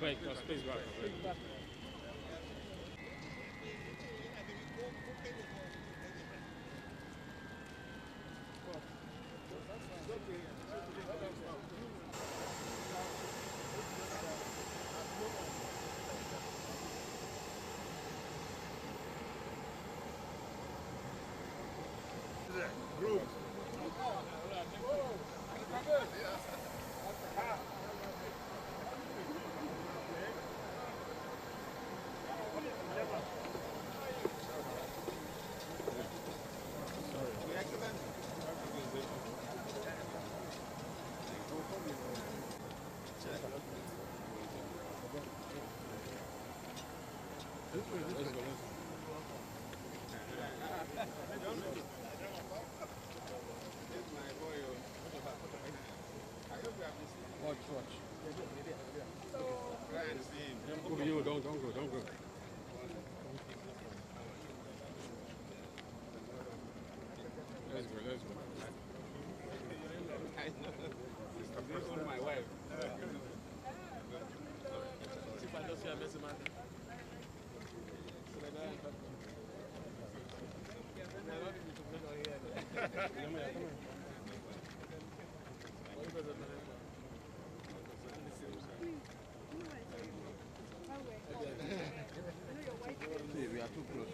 beg, space back. Group. Watch. Don't go. Let's go. This is my wife. If I don't see a messy man. See, we are too close.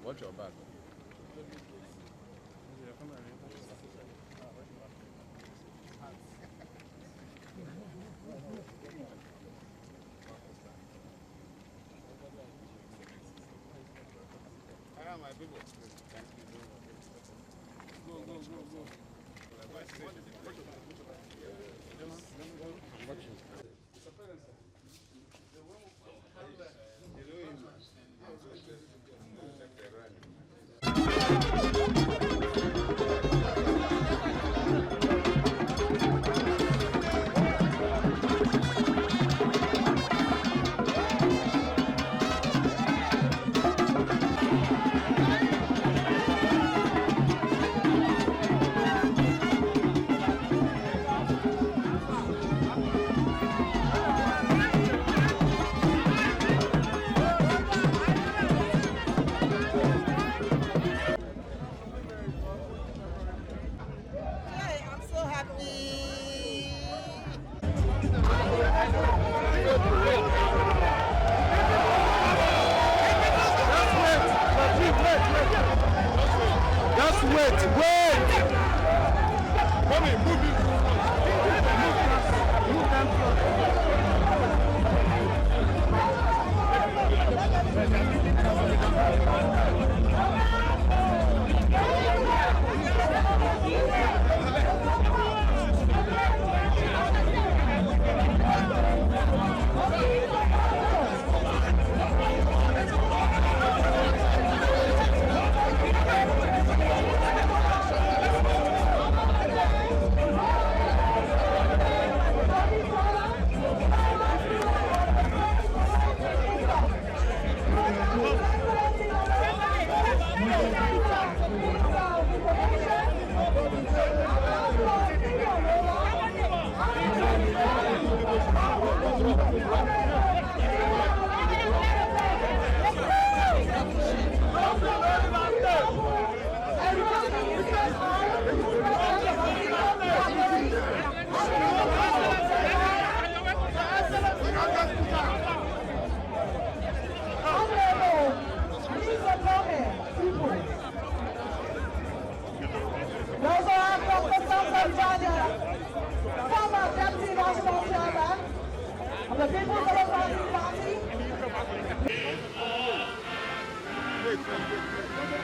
Watch your back. My people. Thank you. Go. I'm watching.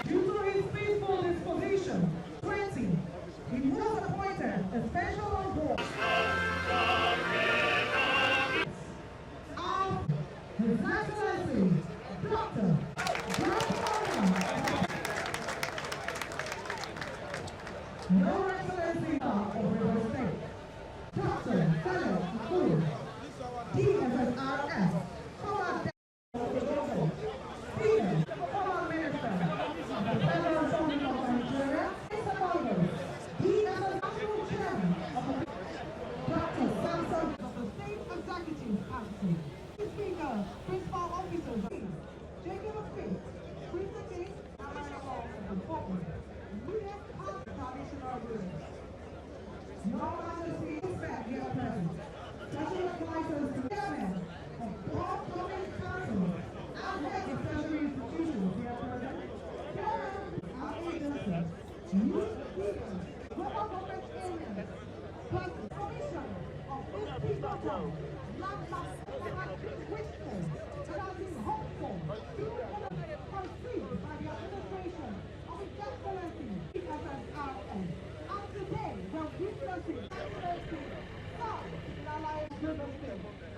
Due to his peaceful disposition, 20, he was appointed a special on board of His Excellency Dr. Your Excellency of River State, Dr. Philip Food, DSSRS, former former Minister of the Federal Government of Nigeria, Mr. Congress, DSSRS Chairman of the Dr. Samson Your Majesty, respect here present. Special advisors to the chairman of all government councils and heads of treasury institutions here present. Chairman of agencies, youth leaders, local government areas, plus commission of this people, landmark, witness, that has been hopeful, conceived by the administration of His Excellency as an RM. And today, we're witnessing Excellency Sir Siminalayi Fubara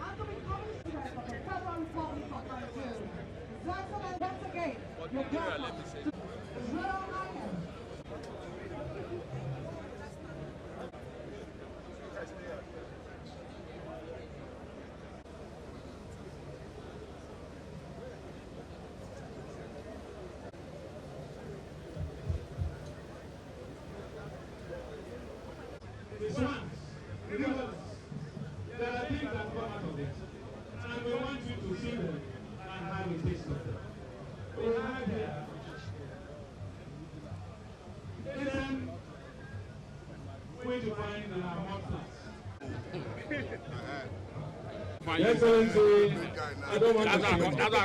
and to become president of the Federal Republic of Nigeria. His Excellency, once again, your welcome to His Royal Highness. The swans, the rivers, there are things that come out of it. And we want you to see them and have a taste of them. We have here which you find in our monsters. Fine. Your Excellency, I don't want That's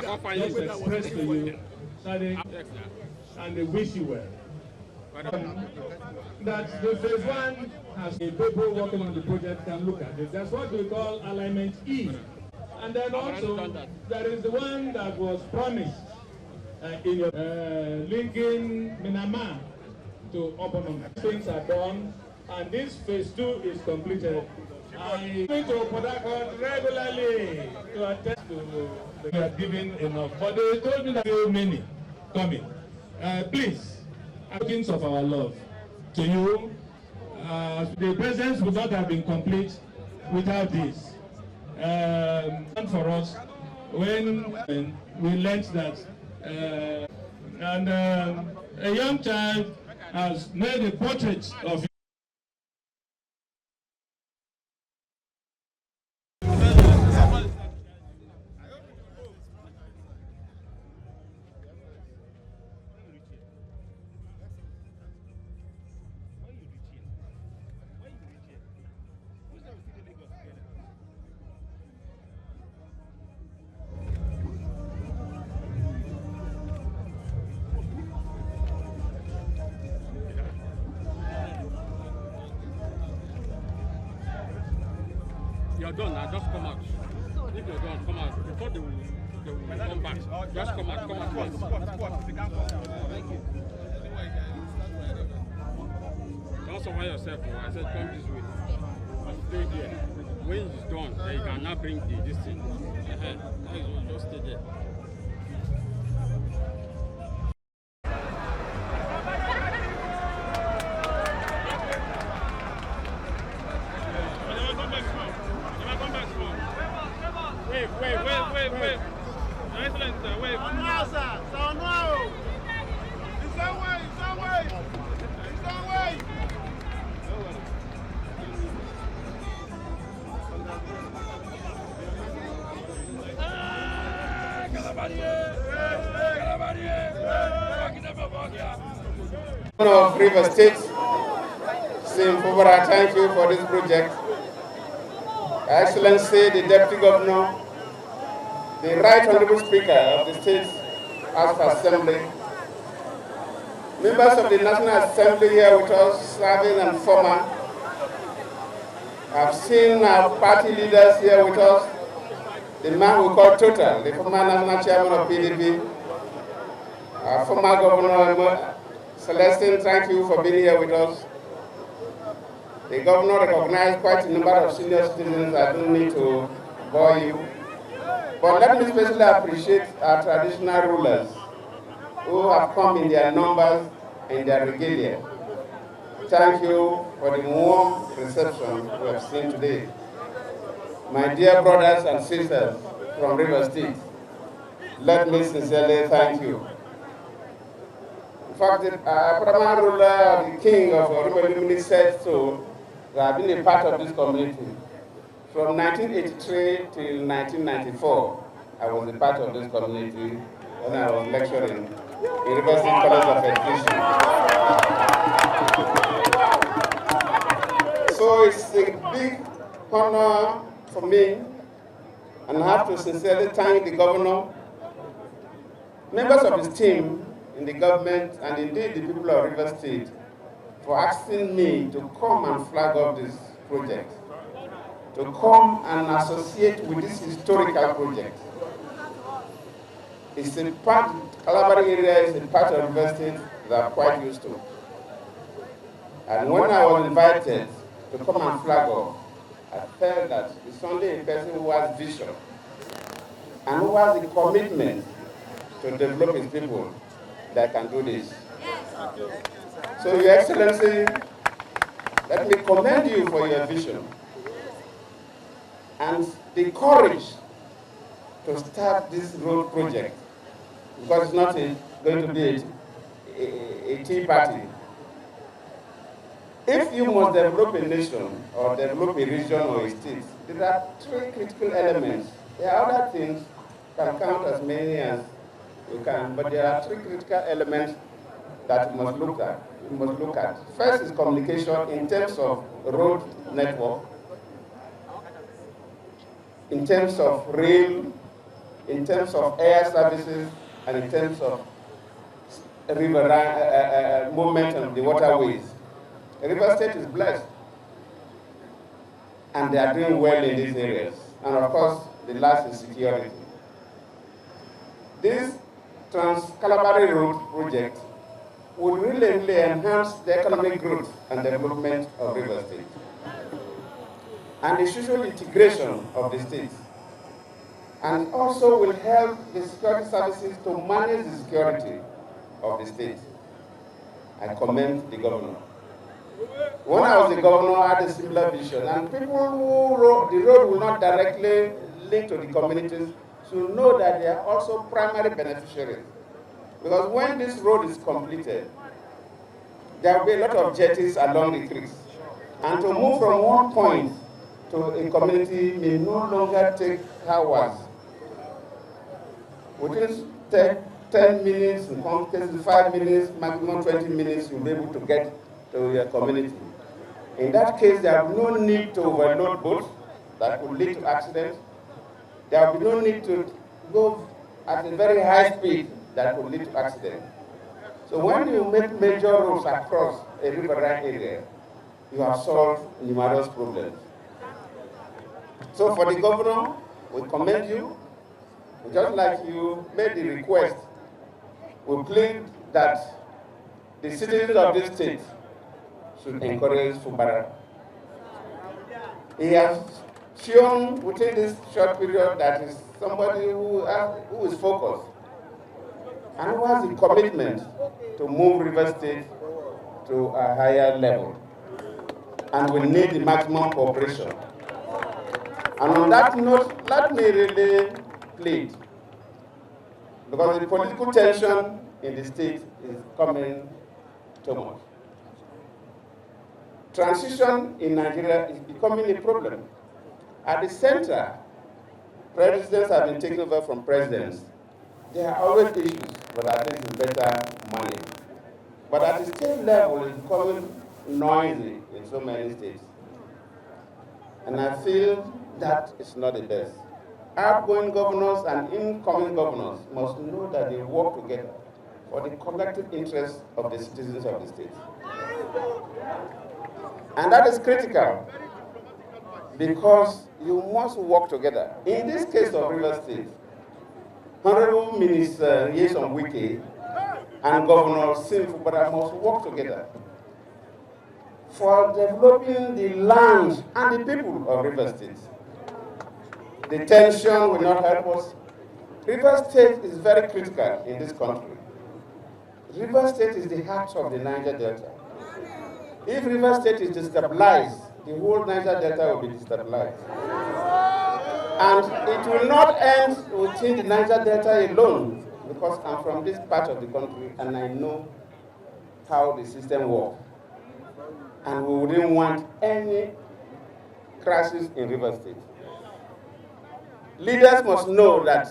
our fine. to express to you that they, and they wish you well. That the phase one has the people working on the project can look at it. That's what we call alignment E. And then also, there is the one that was promised in your linking Minama to Opening. Things are done, and this phase 2 is completed. I'm going to Port Harcourt regularly to attest to the we have given enough. But they told me that there are many coming. Please, tokens of our love to you. The presence would not have been complete without this. And for us, when we learned that, a young child has made a portrait of you. You're done now, just come out. If you're done, come out. Before they will come back. Just come out, come out. Don't survive yourself. I said come this way. Stay there. When it's done, then you can now bring this thing. Just stay there. Wait. Excellent, wait. On now, sir. So now. It's our way. Of River State, Siminalayi Fubara, thank you for this project. Excellency, the Deputy Governor, the Right Honorable Speaker of the State House of Assembly, members of the National Assembly here with us, serving and former. I've seen our party leaders here with us, the man we call Total, the former National Chairman of PDP, our former Governor, Celestine, thank you for being here with us. The Governor recognized quite a number of senior citizens. I don't need to bore you. But let me especially appreciate our traditional rulers who have come in their numbers and their regalia. Thank you for the warm reception we have seen today. My dear brothers and sisters from River State, let me sincerely thank you. In fact, the paramount ruler, the king of Rumuolumeni said so, that I've been a part of this community. From 1983 till 1994, I was a part of this community when I was lecturing in University College of Education. So So it's a big honor for me, and I have to sincerely thank the governor, members of his team in the government, and indeed the people of River State for asking me to come and flag up this project, to come and associate with this historical project. It's a part, Kalabari area is a part of River State that I'm quite used to. And when I was invited to come and flag up, I felt that it's only a person who has vision and who has the commitment to develop his people that can do this. So, Your Excellency, let me commend you for your vision and the courage to start this road project, because it's not going to be a tea party. If you must develop a nation or develop a region or a state, there are three critical elements. There are other things, can count as many as you can, but there are three critical elements that you must look at. First is communication in terms of road network, in terms of rail, in terms of air services, and in terms of river movement of the waterways. River State is blessed, and they are doing well in these areas. And of course, the last is security. This Trans-Kalabari Road project will really enhance the economic growth and development of River State and the social integration of the state, and also will help the security services to manage the security of the state. I commend the governor. When I was the governor, I had a similar vision, and people who wrote the road will not directly link to the communities should know that they are also primary beneficiaries. Because when this road is completed, there will be a lot of jetties along the creeks. And to move from one point to a community may no longer take hours. Within 10 minutes, in some cases 5 minutes, maximum 20 minutes, you'll be able to get to your community. In that case, there will be no need to overload boats that could lead to accidents. There will be no need to go at a very high speed that could lead to accidents. So when you make major roads across a riverine area, you have solved numerous problems. So for the governor, we commend you. Just like you made the request, we plead that the citizens of this state should encourage Fubara. He has shown within this short period that is somebody who is focused and who has the commitment to move River State to a higher level. And we need the maximum cooperation. And on that note, let me really plead, because the political tension in the state is coming too much. Transition in Nigeria is becoming a problem. At the center, presidents have been taken over from presidents. There are always issues, but at least it's better money. But at the state level, it's becoming noisy in so many states. And I feel that it's not the best. Outgoing governors and incoming governors must know that they work together for the collective interests of the citizens of the state. And that is critical, because you must work together. In this case of River State, Honorable Minister Wike and Governor Siminalayi Fubara must work together for developing the land and the people of River State. The tension will not help us. River State is very critical in this country. River State is the heart of the Niger Delta. If River State is destabilized, the whole Niger Delta will be destabilized. And it will not end within the Niger Delta alone, because I'm from this part of the country and I know how the system works. And we wouldn't want any crisis in River State. Leaders must know that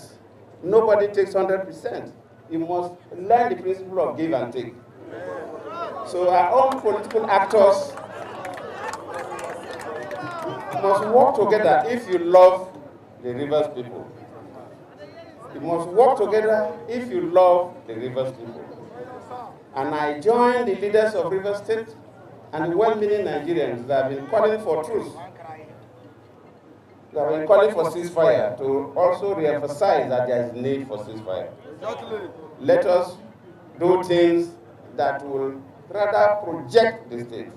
nobody takes 100%. You must learn the principle of give and take. So our own political actors You must work together if you love the rivers people. You must work together if you love the rivers people. And I join the leaders of River State and the well-meaning Nigerians that have been calling for truce, that have been calling for ceasefire, to also re-emphasize that there is need for ceasefire. Let us do things that will rather project the state.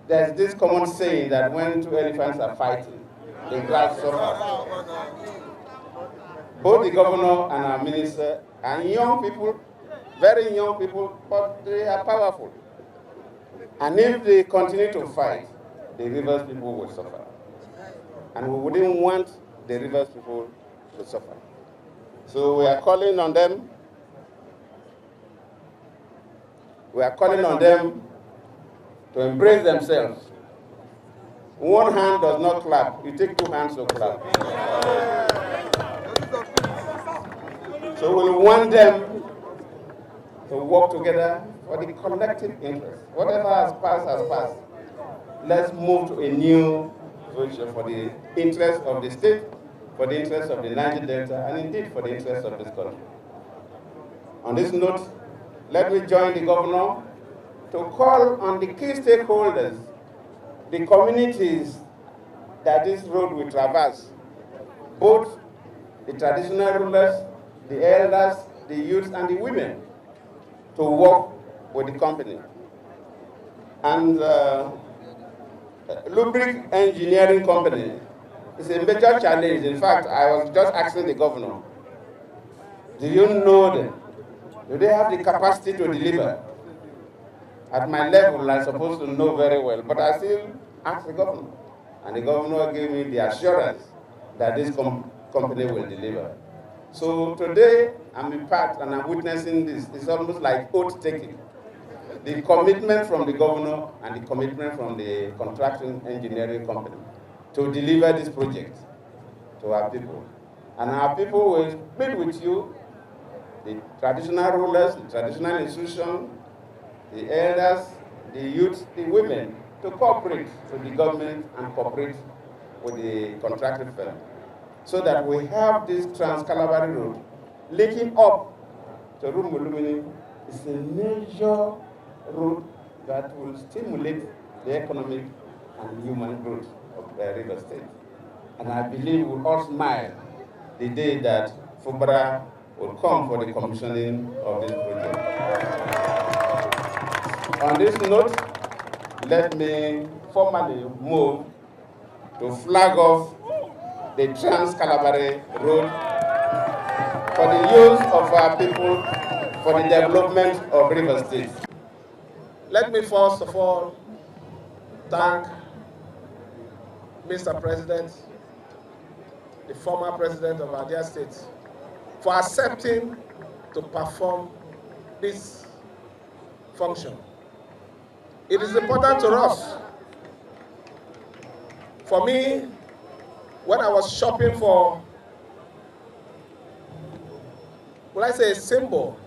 There's this common saying that when two elephants are fighting, the grass suffers. Both the governor and our minister are young people, very young people, but they are powerful. And if they continue to fight, the rivers people will suffer. And we wouldn't want the rivers people to suffer. So we are calling on them. We are calling on them to embrace themselves. One hand does not clap. You take two hands to clap. So we want them to work together for the collective interest. Whatever has passed has passed. Let's move to a new future for the interest of the state, for the interest of the Niger Delta, and indeed for the interest of this country. On this note, let me join the governor to call on the key stakeholders, the communities that this road will traverse, both the traditional rulers, the elders, the youths, and the women, to work with the company. And Lubrik Engineering Company is a major challenge. In fact, I was just asking the governor, do you know them? Do they have the capacity to deliver? At my level, I'm supposed to know very well, but I still ask the governor. And the governor gave me the assurance that this company will deliver. So today, I'm in part and I'm witnessing this. It's almost like oath-taking. The commitment from the governor and the commitment from the contracting engineering company to deliver this project to our people. And our people will meet with you, the traditional rulers, the traditional institutions, the elders, the youth, the women, to cooperate with the government and cooperate with the contracting firm, so that we have this Trans-Kalabari road linking up to Rumuolumeni. It's a major road that will stimulate the economic and human growth of the River State. And I believe we'll all smile the day that Fubara will come for the commissioning of this project. On this note, let me formally move to flag off the Trans-Kalabari road for the use of our people for the development of River State. Let me first of all thank Mr. President, the former president of our dear state, for accepting to perform this function. It is important to us. For me, when I was shopping for, will I say, a symbol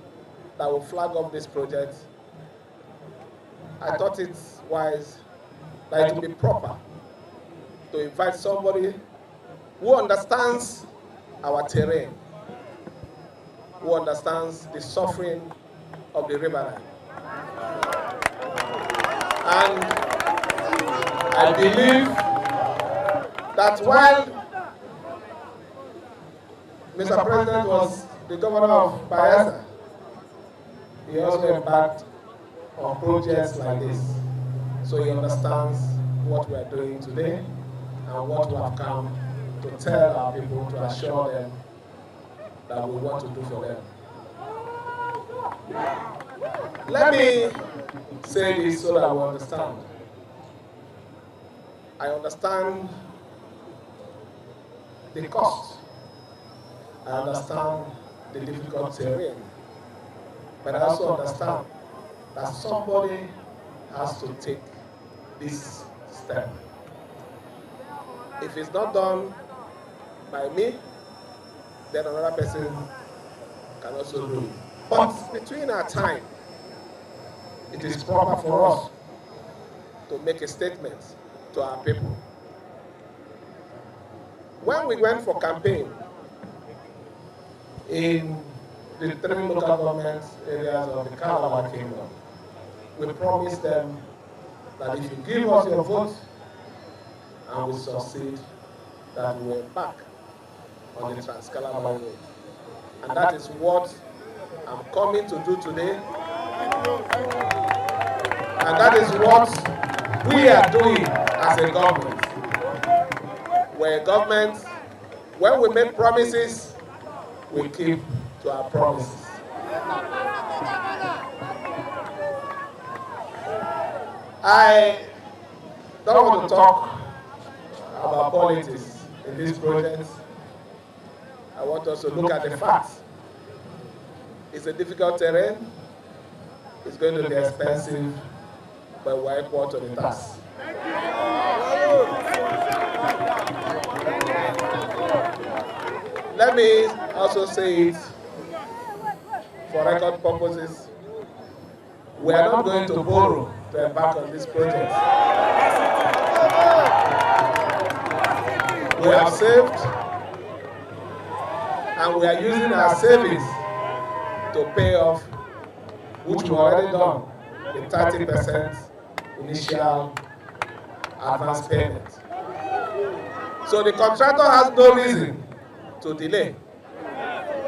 that will flag up this project, I thought it wise that it would be proper to invite somebody who understands our terrain, who understands the suffering of the riverine. And I believe that while Mr. President was the governor of Bayelsa, he also embarked on projects like this. So he understands what we are doing today and what we have come to tell our people, to assure them that we want to do for them. Let me say this so that we understand. I understand the cost. I understand the difficult terrain. But I also understand that somebody has to take this step. If it's not done by me, then another person can also do it. But between our time, it is proper for us to make a statement to our people. When we went for campaign in the 3 local government areas of the Kalabari Kingdom, we promised them that if you give us your vote and we succeed, that we are back on the Trans-Kalabari road. And that is what I'm coming to do today. And that is what we are doing as a government. We're a government, when we make promises, we keep to our promises. I don't want to talk about politics in this project. I want us to look at the facts. It's a difficult terrain. It's going to be expensive, but we're equal to the task. Let me also say it for record purposes. We are not going to borrow to embark on this project. We have saved, and we are using our savings to pay off, which we've already done, the 30% initial advance payment. So the contractor has no reason to delay,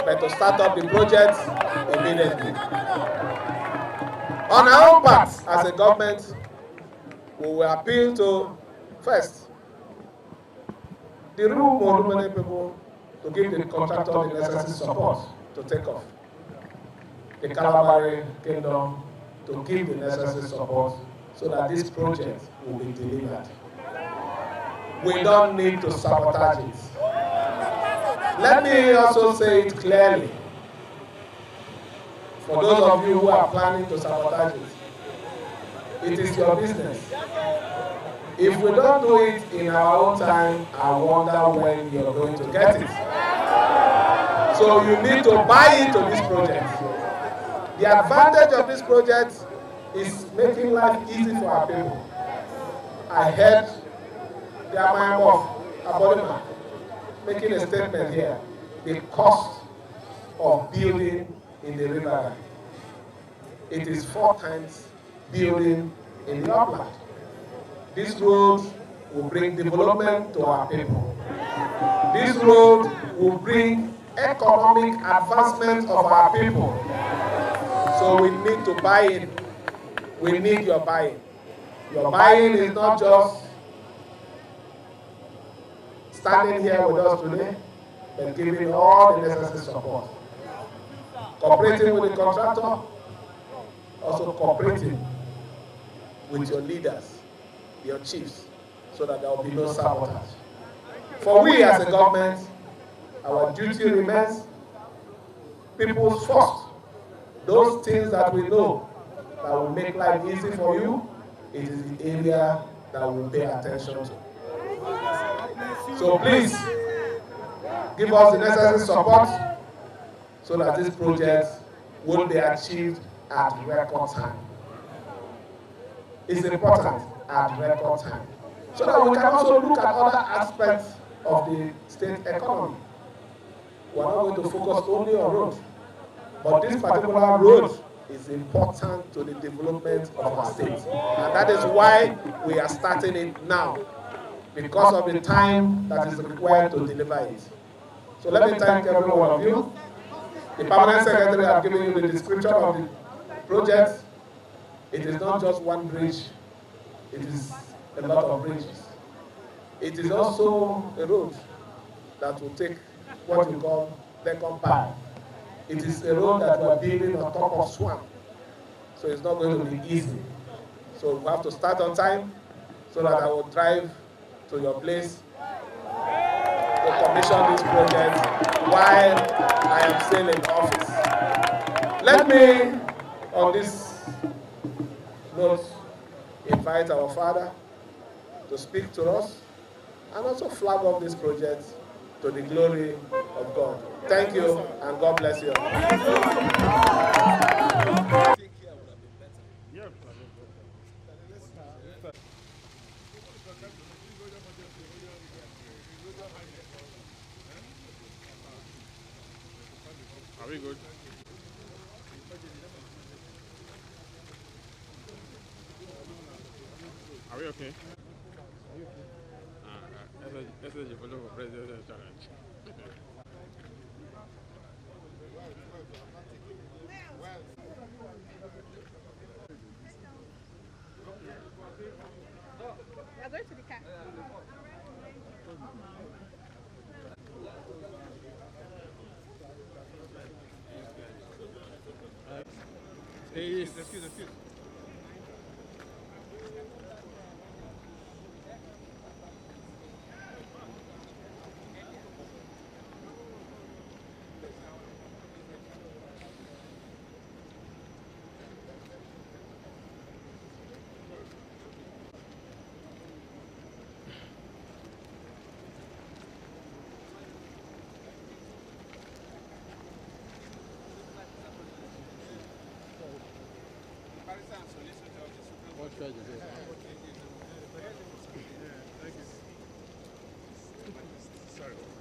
but to start up the project immediately. On our own part, as a government, we will appeal to, first, the Rumuolumeni people to give the contractor the necessary support to take off. The Kalabari Kingdom to give the necessary support so that this project will be delivered. We don't need to sabotage it. Let me also say it clearly. For those of you who are planning to sabotage it, it is your business. If we don't do it in our own time, I wonder when you're going to get it. So you need to buy into this project. The advantage of this project is making life easy for our people. I heard the Amaya of Abodima making a statement here. The cost of building in the river, it is 4 times building in the upland. This road will bring development to our people. This road will bring economic advancement of our people. So we need to buy in. We need your buy-in. Your buy-in is not just standing here with us today, but giving all the necessary support. Cooperating with the contractor, also cooperating with your leaders, your chiefs, so that there will be no sabotage. For we as a government, our duty remains people's first. Those things that we know that will make life easy for you, it is the area that we pay attention to. So please, give us the necessary support so that this project will be achieved at record time. It's important at record time. So that we can also look at other aspects of the state economy. We're not going to focus only on roads, but this particular road is important to the development of our state. And that is why we are starting it now, because of the time that is required to deliver it. So let me thank every one of you. The permanent secretary has given you the description of the project. It is not just one bridge, it is a lot of bridges. It is also a road that will take what we call Decon Pie. It is a road that we are building on top of swamp, so it's not going to be easy. So we have to start on time so that I will drive to your place to commission this project while I am still in office. Let me, on this note, invite our father to speak to us and also flag off this project to the glory of God. Thank you, and God bless you. Are we okay? That's what you follow for presidential challenge. We're going to the car. Excuse. What charge is it? Thank you. Sorry.